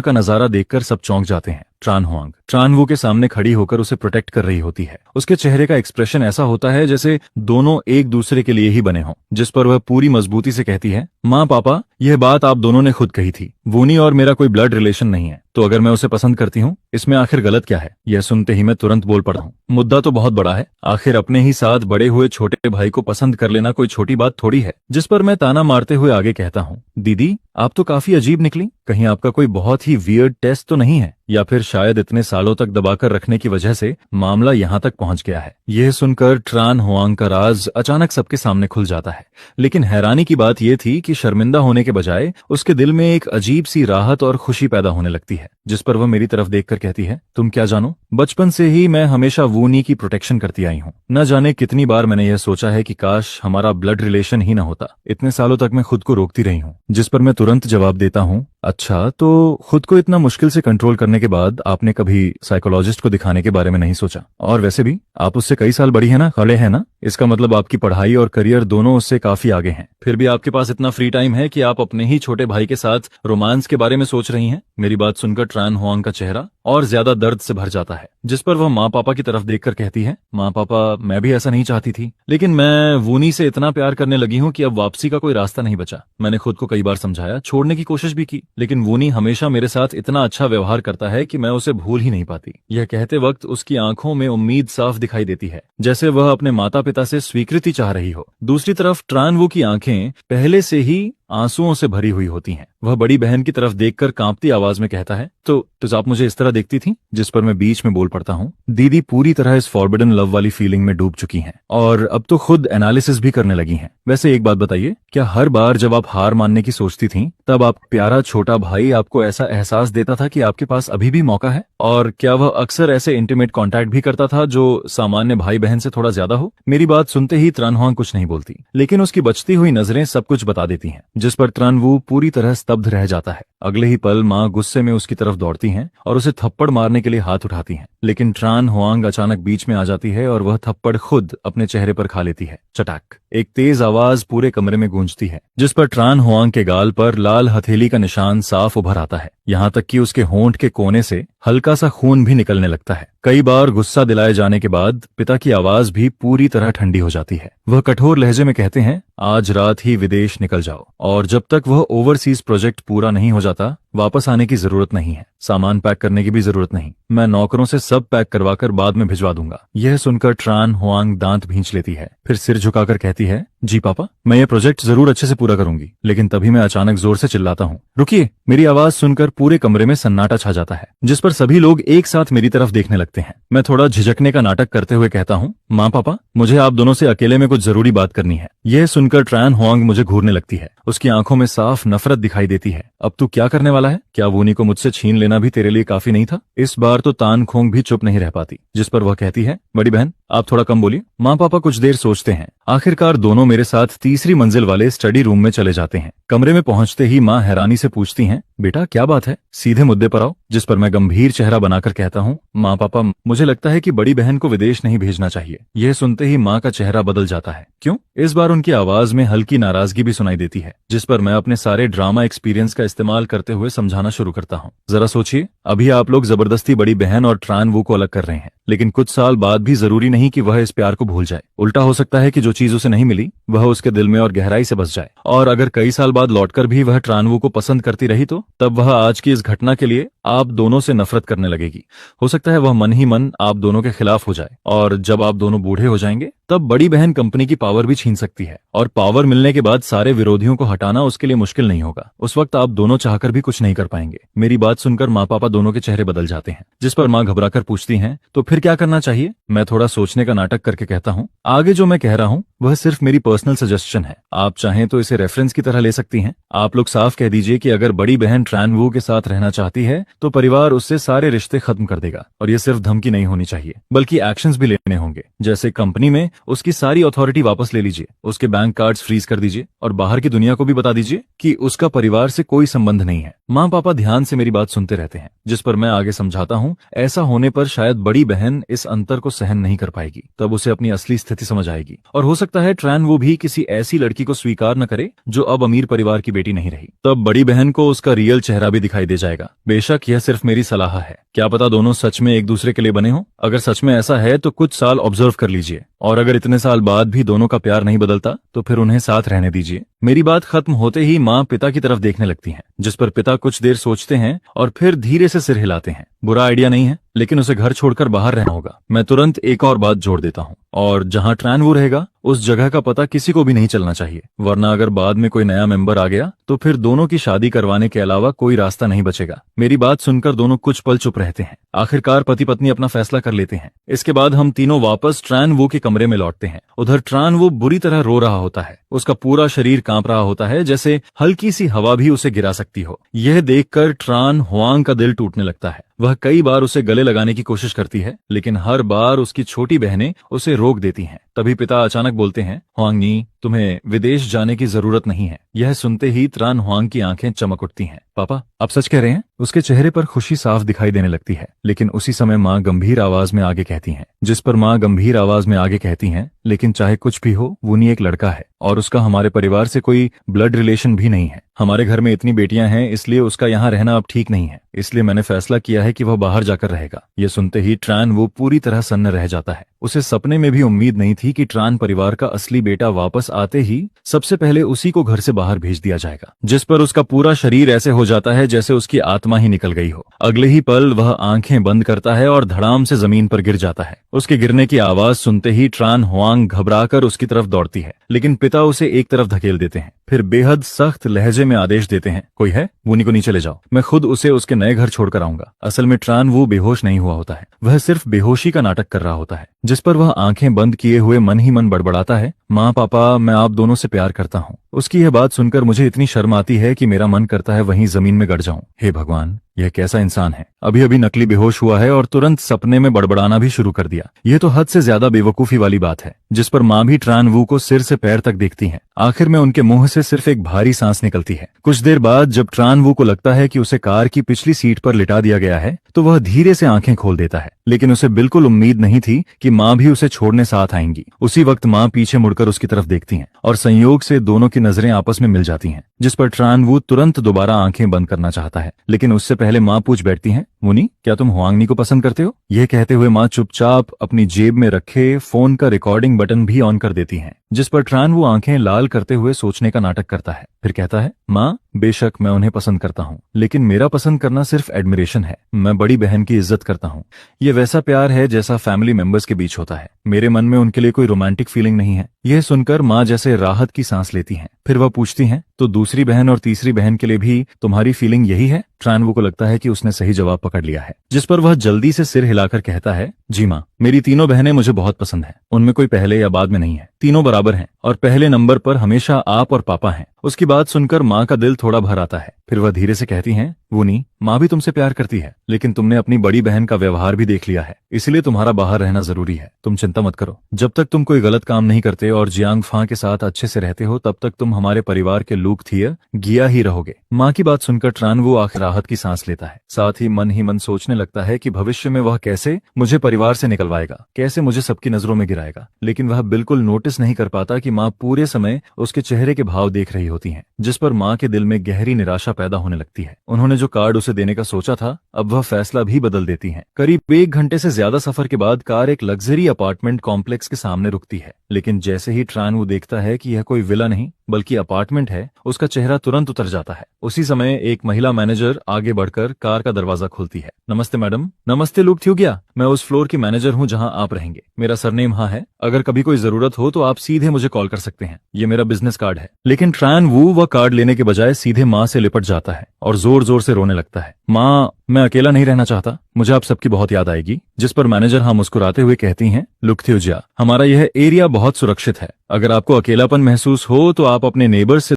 का नजारा देखकर सब चौंक जाते हैं। ट्रान हुआंग ट्रानवू के सामने खड़ी होकर उसे प्रोटेक्ट कर रही होती है। उसके चेहरे का एक्सप्रेशन ऐसा होता है जैसे दोनों एक दूसरे के लिए ही बने हों। जिस पर वह पूरी मजबूती से कहती है, माँ पापा, यह बात आप दोनों ने खुद कही थी, वूनी और मेरा कोई ब्लड रिलेशन नहीं है, तो अगर मैं उसे पसंद करती हूँ, इसमें आखिर गलत क्या है? यह सुनते ही मैं तुरंत बोल पड़ा हूँ, मुद्दा तो बहुत बड़ा है, आखिर अपने ही साथ बड़े हुए छोटे भाई को पसंद कर लेना कोई छोटी बात थोड़ी है। जिस पर मैं ताना मारते हुए आगे कहता हूँ, दीदी, आप तो काफी अजीब निकली, कहीं आपका कोई बहुत ही वियर्ड टेस्ट तो नहीं है, या फिर शायद इतने सालों तक दबाकर रखने की वजह से मामला यहाँ तक पहुंच गया है। यह सुनकर ट्रान हुआंग का राज अचानक सबके सामने खुल जाता है, लेकिन हैरानी की बात यह थी कि शर्मिंदा होने के बजाय उसके दिल में एक अजीब सी राहत और खुशी पैदा होने लगती है। जिस पर वह मेरी तरफ देखकर कहती है, तुम क्या जानो, बचपन से ही मैं हमेशा वूनी की प्रोटेक्शन करती आई हूँ। न जाने कितनी बार मैंने यह सोचा है कि काश हमारा ब्लड रिलेशन ही न होता। इतने सालों तक मैं खुद को रोकती रही हूँ। जिस पर मैं तुरंत जवाब देता हूँ, अच्छा, तो खुद को इतना मुश्किल से कंट्रोल करने के बाद आपने कभी साइकोलॉजिस्ट को दिखाने के बारे में नहीं सोचा? और वैसे भी आप उससे कई साल बड़ी है ना, खड़े हैं ना, इसका मतलब आपकी पढ़ाई और करियर दोनों उससे काफी आगे हैं। फिर भी आपके पास इतना फ्री टाइम है कि आप अपने ही छोटे भाई के साथ रोमांस के बारे में सोच रही हैं। मेरी बात सुनकर ट्रान हुआंग का चेहरा और ज्यादा दर्द से भर जाता है। जिस पर वह माँ पापा की तरफ देखकर कहती है, माँ पापा, मैं भी ऐसा नहीं चाहती थी, लेकिन मैं वूनी से इतना प्यार करने लगी हूँ कि अब वापसी का कोई रास्ता नहीं बचा। मैंने खुद को कई बार समझाया, छोड़ने की कोशिश भी की, लेकिन वूनी हमेशा मेरे साथ इतना अच्छा व्यवहार करता है कि मैं उसे भूल ही नहीं पाती। यह कहते वक्त उसकी आंखों में उम्मीद साफ दिखाई देती है, जैसे वह अपने माता पिता से स्वीकृति चाह रही हो। दूसरी तरफ ट्रानवू की आंखें पहले से ही आंसुओं से भरी हुई होती हैं। वह बड़ी बहन की तरफ देखकर कांपती आवाज में कहता है, तो आप मुझे इस तरह देखती थी? जिस पर मैं बीच में बोल पड़ता हूँ, दीदी पूरी तरह इस फॉरबिडन लव वाली फीलिंग में डूब चुकी हैं और अब तो खुद एनालिसिस भी करने लगी हैं। वैसे एक बात बताइए, क्या हर बार जब आप हार मानने की सोचती थीं, तब आप प्यारा छोटा भाई आपको ऐसा एहसास देता था कि आपके पास अभी भी मौका है? और क्या वह अक्सर ऐसे इंटीमेट कॉन्टैक्ट भी करता था जो सामान्य भाई बहन से थोड़ा ज्यादा हो? मेरी बात सुनते ही त्रानहुआंग कुछ नहीं बोलती, लेकिन उसकी बचती हुई नजरें सब कुछ बता देती हैं। जिस पर त्रानवू पूरी तरह स्तब्ध रह जाता है। अगले ही पल माँ गुस्से में उसकी तरफ दौड़ती हैं और उसे थप्पड़ मारने के लिए हाथ उठाती हैं, लेकिन ट्रान हुआंग अचानक बीच में आ जाती है और वह थप्पड़ खुद अपने चेहरे पर खा लेती है। चटाक, एक तेज आवाज पूरे कमरे में गूंजती है, जिस पर ट्रान हुआंग के गाल पर लाल हथेली का निशान साफ उभर आता है, यहाँ तक कि उसके होंठ के कोने से हल्का सा खून भी निकलने लगता है। कई बार गुस्सा दिलाए जाने के बाद पिता की आवाज भी पूरी तरह ठंडी हो जाती है। वह कठोर लहजे में कहते हैं, आज रात ही विदेश निकल जाओ, और जब तक वह ओवरसीज प्रोजेक्ट पूरा नहीं हो जाता वापस आने की जरूरत नहीं है, सामान पैक करने की भी जरूरत नहीं, मैं नौकरों से सब पैक करवाकर बाद में भिजवा दूंगा। यह सुनकर ट्रान हुआंग दांत भींच लेती है, फिर सिर झुकाकर कहती है, जी पापा, मैं ये प्रोजेक्ट जरूर अच्छे से पूरा करूंगी। लेकिन तभी मैं अचानक जोर से चिल्लाता हूँ, रुकिए। मेरी आवाज सुनकर पूरे कमरे में सन्नाटा छा जाता है, जिस पर सभी लोग एक साथ मेरी तरफ देखने लगते हैं। मैं थोड़ा झिझकने का नाटक करते हुए कहता हूँ, माँ पापा, मुझे आप दोनों से अकेले में कुछ जरूरी बात करनी है। यह सुनकर ट्रान हुआंग मुझे घूरने लगती है उसकी आंखों में साफ नफरत दिखाई देती है। अब तू क्या करने वाला है? क्या वूनी को मुझसे छीन लेना भी तेरे लिए काफी नहीं था? इस बार तो तान खोंग भी चुप नहीं रह पाती, जिस पर वह कहती है, बड़ी बहन आप थोड़ा कम बोलिए। माँ पापा कुछ देर सोचते हैं। आखिरकार दोनों मेरे साथ तीसरी मंजिल वाले स्टडी रूम में चले जाते हैं। कमरे में पहुंचते ही माँ हैरानी से पूछती हैं, बेटा क्या बात है, सीधे मुद्दे पर आओ। जिस पर मैं गंभीर चेहरा बनाकर कहता हूँ, माँ पापा मुझे लगता है कि बड़ी बहन को विदेश नहीं भेजना चाहिए। यह सुनते ही माँ का चेहरा बदल जाता है। क्यों? इस बार उनकी आवाज में हल्की नाराजगी भी सुनाई देती है, जिस पर मैं अपने सारे ड्रामा एक्सपीरियंस का इस्तेमाल करते हुए समझाना शुरू करता हूँ। जरा सोचिए, अभी आप लोग जबरदस्ती बड़ी बहन और ट्रान वू को अलग कर रहे हैं, लेकिन कुछ साल बाद भी जरूरी नहीं कि वह इस प्यार को भूल जाए। उल्टा हो सकता है कि जो चीज उसे नहीं मिली वह उसके दिल में और गहराई से बस जाए। और अगर कई साल बाद लौटकर भी वह ट्रानवू को पसंद करती रही तो तब वह आज की इस घटना के लिए आप दोनों से नफरत करने लगेगी। हो सकता है वह मन ही मन आप दोनों के खिलाफ हो जाए, और जब आप दोनों बूढ़े हो जाएंगे तब बड़ी बहन कंपनी की पावर भी छीन सकती है, और पावर मिलने के बाद सारे विरोधियों को हटाना उसके लिए मुश्किल नहीं होगा। उस वक्त आप दोनों चाहकर भी कुछ नहीं कर पाएंगे। मेरी बात सुनकर माँ पापा दोनों के चेहरे बदल जाते हैं, जिस पर माँ घबराकर पूछती हैं, तो फिर क्या करना चाहिए? मैं थोड़ा सोचने का नाटक करके कहता हूँ, आगे जो मैं कह रहा हूँ वह सिर्फ मेरी पर्सनल सजेशन है, आप चाहें तो इसे रेफरेंस की तरह ले सकती हैं। आप लोग साफ कह दीजिए कि अगर बड़ी बहन ट्रानवू के साथ रहना चाहती है तो परिवार उससे सारे रिश्ते खत्म कर देगा। और ये सिर्फ धमकी नहीं होनी चाहिए, बल्कि एक्शंस भी लेने होंगे। जैसे कंपनी में उसकी सारी अथॉरिटी वापस ले लीजिए, उसके बैंक कार्ड्स फ्रीज कर दीजिए, और बाहर की दुनिया को भी बता दीजिए कि उसका परिवार से कोई संबंध नहीं है। माँ पापा ध्यान से मेरी बात सुनते रहते हैं, जिस पर मैं आगे समझाता हूँ, ऐसा होने पर शायद बड़ी बहन इस अंतर को सहन नहीं कर पाएगी, तब उसे अपनी असली स्थिति समझ आएगी, और हो सकता है ट्रान वो भी किसी ऐसी लड़की को स्वीकार न करे जो अब अमीर परिवार की बेटी नहीं रही। तब बड़ी बहन को उसका रियल चेहरा भी दिखाई दे जाएगा। बेशक यह सिर्फ मेरी सलाह है, क्या पता दोनों सच में एक दूसरे के लिए बने हों। अगर सच में ऐसा है तो कुछ साल ऑब्जर्व कर लीजिए, और अगर इतने साल बाद भी दोनों का प्यार नहीं बदलता तो फिर उन्हें साथ रहने दीजिए। मेरी बात खत्म होते ही माँ पिता की तरफ देखने लगती हैं, जिस पर पिता कुछ देर सोचते हैं और फिर धीरे से सिर हिलाते हैं। बुरा आइडिया नहीं है, लेकिन उसे घर छोड़कर बाहर रहना होगा। मैं तुरंत एक और बात जोड़ देता हूँ, और जहाँ ट्रानवू रहेगा उस जगह का पता किसी को भी नहीं चलना चाहिए, वरना अगर बाद में कोई नया मेंबर आ गया तो फिर दोनों की शादी करवाने के अलावा कोई रास्ता नहीं बचेगा। मेरी बात सुनकर दोनों कुछ पल चुप रहते हैं। आखिरकार पति पत्नी अपना फैसला कर लेते हैं। इसके बाद हम तीनों वापस ट्रानवू के कमरे में लौटते हैं। उधर ट्रानवू बुरी तरह रो रहा होता है, उसका पूरा शरीर कांप रहा होता है, जैसे हल्की सी हवा भी उसे गिरा सकती हो। यह देखकर ट्रान हुआंग का दिल टूटने लगता है। वह कई बार उसे गले लगाने की कोशिश करती है, लेकिन हर बार उसकी छोटी बहनें उसे रोक देती हैं। तभी पिता अचानक बोलते हैं, हुआंगनी, तुम्हें विदेश जाने की जरूरत नहीं है। यह सुनते ही त्रान हुआंग की आंखें चमक उठती हैं। पापा आप सच कह रहे हैं? उसके चेहरे पर खुशी साफ दिखाई देने लगती है, लेकिन उसी समय माँ गंभीर आवाज में आगे कहती हैं, जिस पर माँ गंभीर आवाज में आगे कहती हैं, लेकिन चाहे कुछ भी हो, वूनी एक लड़का है और उसका हमारे परिवार से कोई ब्लड रिलेशन भी नहीं है। हमारे घर में इतनी बेटियां हैं, इसलिए उसका यहाँ रहना अब ठीक नहीं है। इसलिए मैंने फैसला किया है कि वह बाहर जाकर रहेगा। ये सुनते ही ट्रान वो पूरी तरह सन्न रह जाता है। उसे सपने में भी उम्मीद नहीं थी कि ट्रान परिवार का असली बेटा वापस आते ही सबसे पहले उसी को घर से बाहर भेज दिया जाएगा, जिस पर उसका पूरा शरीर ऐसे हो जाता है जैसे उसकी आत्मा ही निकल गई हो। अगले ही पल वह आंखें बंद करता है और धड़ाम से जमीन पर गिर जाता है। उसके गिरने की आवाज सुनते ही ट्रान हुआंग घबराकर उसकी तरफ दौड़ती है, लेकिन पिता उसे एक तरफ धकेल देते हैं। फिर बेहद सख्त लहजे में आदेश देते हैं, कोई है? वूनी को नीचे ले जाओ, मैं खुद उसे उसके नए घर छोड़कर आऊंगा। असल में ट्रान वो बेहोश नहीं हुआ होता है, वह सिर्फ बेहोशी का नाटक कर रहा होता है, जिस पर वह आंखें बंद किए हुए मन ही मन बड़बड़ाता है, माँ पापा मैं आप दोनों से प्यार करता हूँ। उसकी यह बात सुनकर मुझे इतनी शर्म आती है कि मेरा मन करता है वहीं जमीन में गड़ जाऊं। हे भगवान, यह कैसा इंसान है? अभी अभी नकली बेहोश हुआ है और तुरंत सपने में बड़बड़ाना भी शुरू कर दिया। यह तो हद से ज्यादा बेवकूफी वाली बात है। जिस पर माँ भी ट्रान वू को सिर से पैर तक देखती हैं। आखिर में उनके मुंह से सिर्फ एक भारी सांस निकलती है। कुछ देर बाद जब ट्रान वू को लगता है कि उसे कार की पिछली सीट पर लिटा दिया गया है, तो वह धीरे से आंखें खोल देता है, लेकिन उसे बिल्कुल उम्मीद नहीं थी कि माँ भी उसे छोड़ने साथ आएंगी। उसी वक्त माँ पीछे मुड़कर उसकी तरफ देखती हैं और संयोग से दोनों की नजरें आपस में मिल जाती हैं, जिस पर ट्रान वू तुरंत दोबारा आंखें बंद करना चाहता है, लेकिन उससे पहले माँ पूछ बैठती हैं, वूनी क्या तुम हुआंगनी को पसंद करते हो? यह कहते हुए माँ चुपचाप अपनी जेब में रखे फोन का रिकॉर्डिंग बटन भी ऑन कर देती हैं, जिस पर ट्रान वो आंखें लाल करते हुए सोचने का नाटक करता है। फिर कहता है, माँ बेशक मैं उन्हें पसंद करता हूँ, लेकिन मेरा पसंद करना सिर्फ एडमिरेशन है। मैं बड़ी बहन की इज्जत करता हूँ। ये वैसा प्यार है जैसा फैमिली मेंबर्स के बीच होता है। मेरे मन में उनके लिए कोई रोमांटिक फीलिंग नहीं है। यह सुनकर माँ जैसे राहत की सांस लेती हैं। फिर वह पूछती हैं, तो दूसरी बहन और तीसरी बहन के लिए भी तुम्हारी फीलिंग यही है? ट्रानवू को लगता है कि उसने सही जवाब पकड़ लिया है, जिस पर वह जल्दी से सिर हिलाकर कहता है, जी माँ, मेरी तीनों बहनें मुझे बहुत पसंद हैं। उनमें कोई पहले या बाद में नहीं है। तीनों बराबर हैं और पहले नंबर पर हमेशा आप और पापा हैं। उसकी बात सुनकर माँ का दिल थोड़ा भर आता है। फिर वह धीरे से कहती हैं, वूनी, माँ भी तुमसे प्यार करती है, लेकिन तुमने अपनी बड़ी बहन का व्यवहार भी देख लिया है, इसलिए तुम्हारा बाहर रहना जरूरी है। तुम चिंता मत करो, जब तक तुम कोई गलत काम नहीं करते और जियांग फा के साथ अच्छे से रहते हो तब तक तुम हमारे परिवार के लूक थिया गिया ही रहोगे। माँ की बात सुनकर ट्रान वो आखिर राहत की सांस लेता है। साथ ही मन सोचने लगता है कि भविष्य में वह कैसे मुझे परिवार से निकलवाएगा, कैसे मुझे सबकी नजरों में गिराएगा। लेकिन वह बिल्कुल नोटिस नहीं कर पाता कि माँ पूरे समय उसके चेहरे के भाव देख रही होती हैं, जिस पर माँ के दिल में गहरी निराशा पैदा होने लगती है। उन्होंने जो कार्ड उसे देने का सोचा था, अब वह फैसला भी बदल देती हैं। करीब 1 घंटे से ज्यादा सफर के बाद कार एक लग्जरी अपार्टमेंट कॉम्प्लेक्स के सामने रुकती है। लेकिन जैसे ही ट्रान वो देखता है कि यह कोई विला नहीं बल्कि अपार्टमेंट है, उसका चेहरा तुरंत उतर जाता है। उसी समय एक महिला मैनेजर आगे बढ़कर कार का दरवाजा खोलती है। नमस्ते मैडम। नमस्ते लुक थियोग्या, मैं उस फ्लोर की मैनेजर हूँ जहाँ आप रहेंगे। मेरा सरनेम हाँ है, अगर कभी कोई जरूरत हो तो आप सीधे मुझे कॉल कर सकते हैं। ये मेरा बिजनेस कार्ड है। लेकिन ट्रान वू वह कार्ड लेने के बजाय सीधे माँ से लिपट जाता है और जोर जोर से रोने लगता है। माँ, मैं अकेला नहीं रहना चाहता, मुझे आप सबकी बहुत याद आएगी। जिस पर मैनेजर हाँ मुस्कुराते हुए कहती हैं, लुक थियोग्या, हमारा यह एरिया बहुत सुरक्षित है। अगर आपको अकेलापन महसूस हो तो आप अपने नेबर्स से